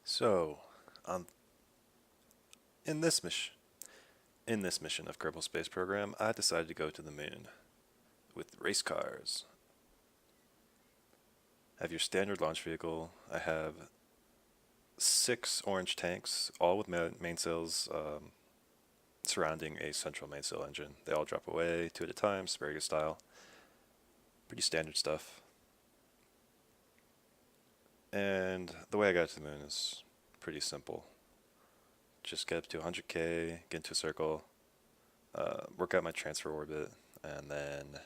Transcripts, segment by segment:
So, on in this mission of Kerbal Space Program, I decided to go to the moon with race cars. I have your standard launch vehicle. I have 6 orange tanks, all with mainsails surrounding a central mainsail engine. They all drop away 2 at a time, Sperriga style. Pretty standard stuff. And the way I got to the moon is pretty simple. Just get up to 100K, get into a circle, work out my transfer orbit, and then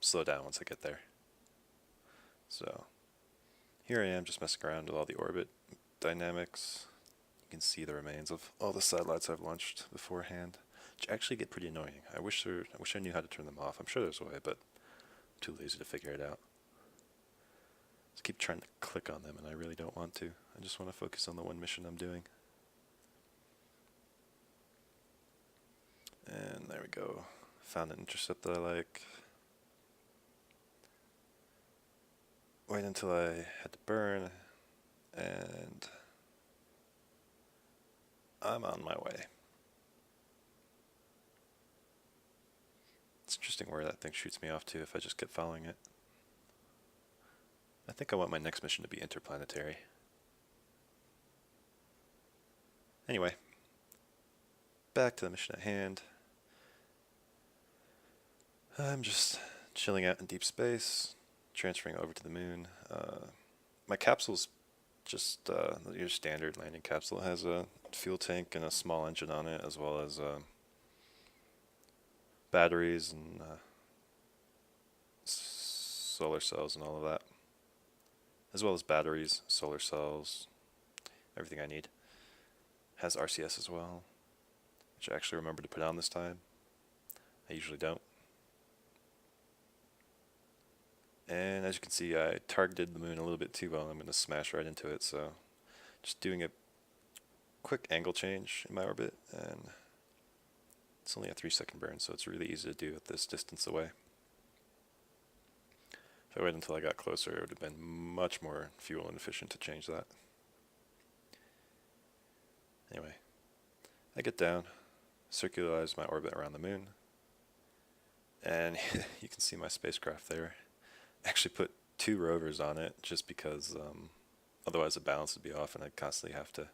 slow down once I get there. So here I am just messing around with all the orbit dynamics. You can see the remains of all the satellites I've launched beforehand, which actually get pretty annoying. I wish I knew how to turn them off. I'm sure there's a way, but I'm too lazy to figure it out. Just keep trying to click on them, and I really don't want to. I just want to focus on the one mission I'm doing. And there we go. Found an intercept that I like. Wait until I had to burn, and I'm on my way. It's interesting where that thing shoots me off to if I just keep following it. I think I want my next mission to be interplanetary. Anyway, back to the mission at hand. I'm just chilling out in deep space, transferring over to the moon. My capsule's just your standard landing capsule. It has a fuel tank and a small engine on it, as well as batteries and solar cells and all of that. As well as batteries, solar cells, everything I need. Has RCS as well, which I actually remember to put on this time. I usually don't. And as you can see, I targeted the moon a little bit too well. I'm going to smash right into it, so just doing a quick angle change in my orbit, and it's only a 3-second burn, so it's really easy to do at this distance away. If I waited until I got closer, it would have been much more fuel inefficient to change that. Anyway, I get down, circularize my orbit around the moon, and you can see my spacecraft there. Actually put 2 rovers on it just because otherwise the balance would be off and I'd constantly have to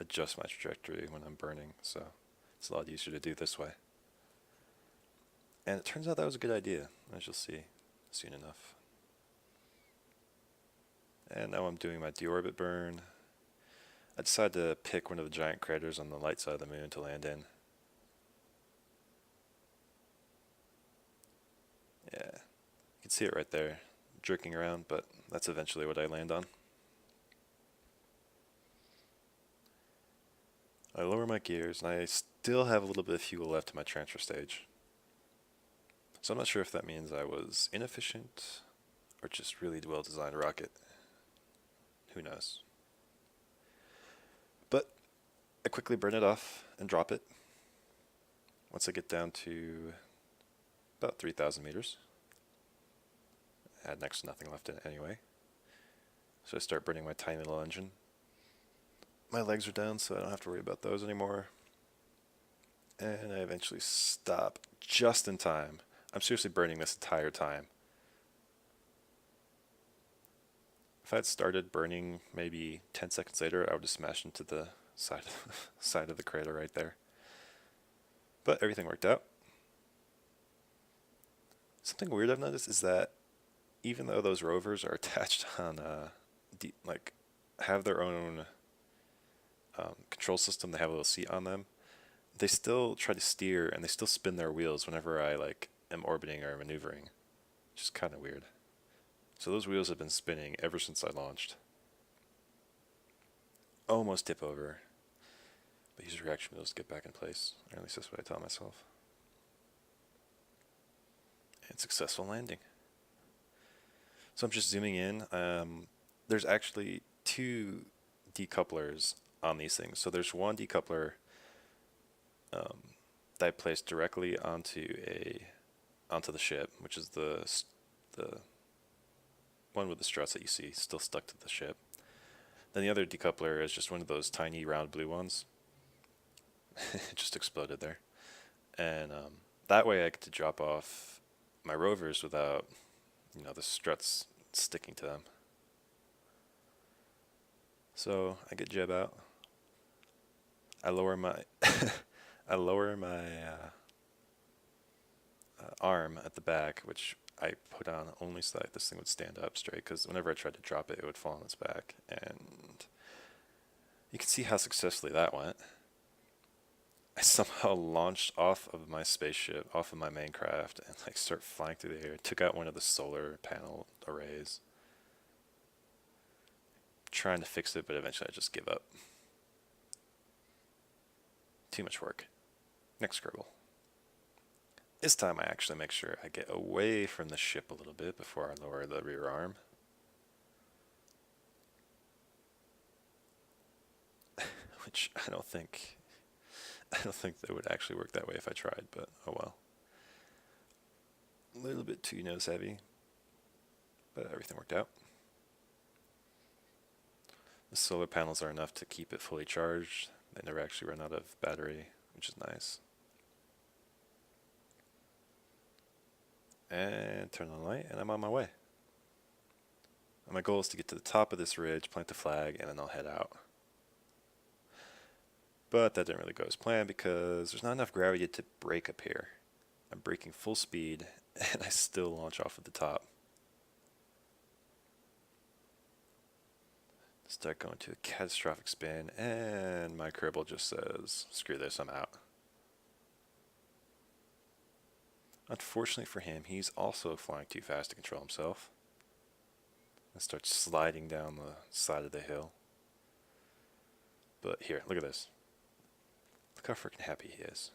adjust my trajectory when I'm burning, so it's a lot easier to do this way. And it turns out that was a good idea, as you'll see soon enough. And now I'm doing my deorbit burn. I decided to pick one of the giant craters on the light side of the moon to land in. Yeah, you can see it right there, jerking around, but that's eventually what I land on. I lower my gears, and I still have a little bit of fuel left in my transfer stage. So I'm not sure if that means I was inefficient or just really well-designed rocket. Who knows? But I quickly burn it off and drop it once I get down to about 3,000 meters. I had next to nothing left in it anyway. So I start burning my tiny little engine. My legs are down, so I don't have to worry about those anymore. And I eventually stop just in time. I'm seriously burning this entire time. If I had started burning maybe 10 seconds later, I would have smashed into the side of the crater right there. But everything worked out. Something weird I've noticed is that even though those rovers are attached on, have their own control system, they have a little seat on them, they still try to steer and they still spin their wheels whenever I am orbiting or maneuvering, which is kind of weird. So those wheels have been spinning ever since I launched. Almost tip over, but use reaction wheels to get back in place, or at least that's what I tell myself. And successful landing. So I'm just zooming in. There's actually 2 decouplers on these things. So there's one decoupler that I placed directly onto the ship, which is the one with the struts that you see still stuck to the ship. Then the other decoupler is just one of those tiny round blue ones. It just exploded there. And that way I get to drop off my Rovers without, the struts sticking to them. So I get jib out. I lower my I lower my arm at the back, which I put on only so that this thing would stand up straight, because whenever I tried to drop it, it would fall on its back. And you can see how successfully that went. I somehow launched off of my spaceship, off of my main craft, and start flying through the air. Took out one of the solar panel arrays. Trying to fix it, but eventually I just give up. Too much work. Next Kerbal. This time I actually make sure I get away from the ship a little bit before I lower the rear arm. Which I don't think that would actually work that way if I tried, but oh well. A little bit too nose heavy, but everything worked out. The solar panels are enough to keep it fully charged. They never actually run out of battery, which is nice. And turn on the light, and I'm on my way. And my goal is to get to the top of this ridge, plant the flag, and then I'll head out. But that didn't really go as planned because there's not enough gravity to brake up here. I'm braking full speed, and I still launch off at the top. Start going to a catastrophic spin, and my Kerbal just says, screw this, I'm out. Unfortunately for him, he's also flying too fast to control himself. And starts sliding down the side of the hill. But here, look at this. Look how freaking happy he is.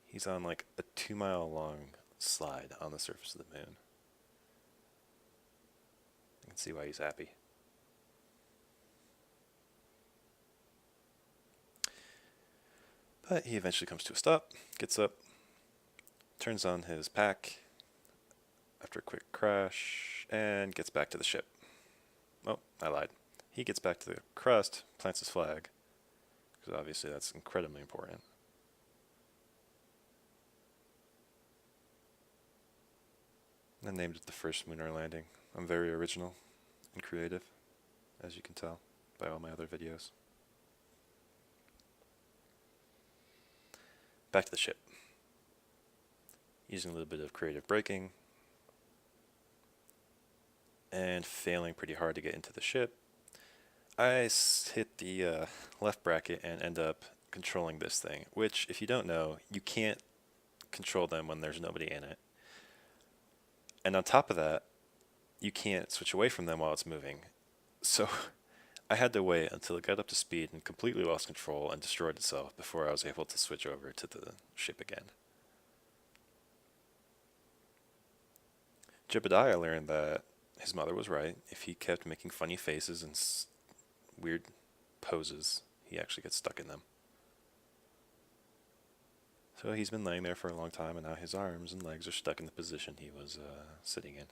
He's on like a 2-mile long slide on the surface of the moon. You can see why he's happy. But he eventually comes to a stop, gets up, turns on his pack after a quick crash, and gets back to the ship. Oh, I lied. He gets back to the crust, plants his flag, because obviously that's incredibly important. I named it the first lunar landing. I'm very original and creative, as you can tell by all my other videos. Back to the ship. Using a little bit of creative braking and failing pretty hard to get into the ship, I hit the left bracket and end up controlling this thing, which, if you don't know, you can't control them when there's nobody in it. And on top of that, you can't switch away from them while it's moving. So I had to wait until it got up to speed and completely lost control and destroyed itself before I was able to switch over to the ship again. Jebediah learned that his mother was right. If he kept making funny faces and weird poses, he actually gets stuck in them. So he's been laying there for a long time, and now his arms and legs are stuck in the position he was sitting in.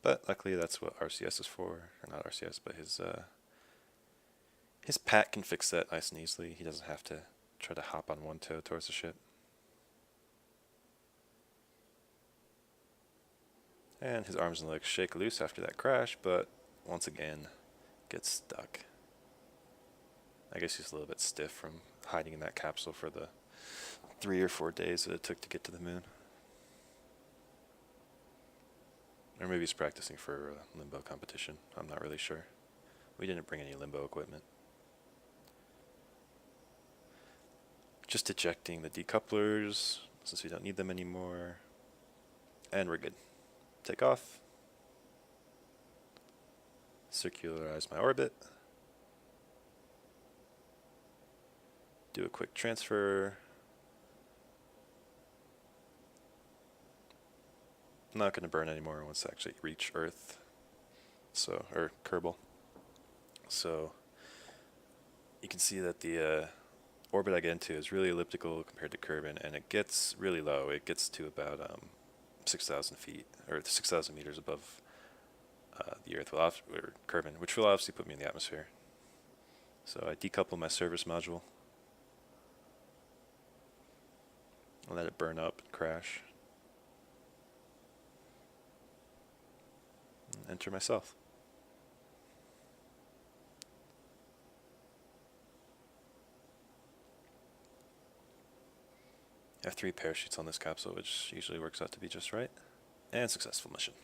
But luckily that's what RCS is for, or not RCS, but his pack can fix that nice and easily. He doesn't have to try to hop on one toe towards the ship. And his arms and legs shake loose after that crash, but once again gets stuck. I guess he's a little bit stiff from hiding in that capsule for the 3 or 4 days that it took to get to the moon. Or maybe he's practicing for a limbo competition. I'm not really sure. We didn't bring any limbo equipment. Just ejecting the decouplers, since we don't need them anymore. And we're good. Take off. Circularize my orbit. Do a quick transfer. I'm not going to burn anymore once I actually reach Earth, or Kerbal. So you can see that the orbit I get into is really elliptical compared to Kerbin, and it gets really low. It gets to about 6,000 feet or 6,000 meters above the Earth, or Kerbin, which will obviously put me in the atmosphere. So I decouple my service module, and let it burn up and crash, and enter myself. I have 3 parachutes on this capsule, which usually works out to be just right. And successful mission.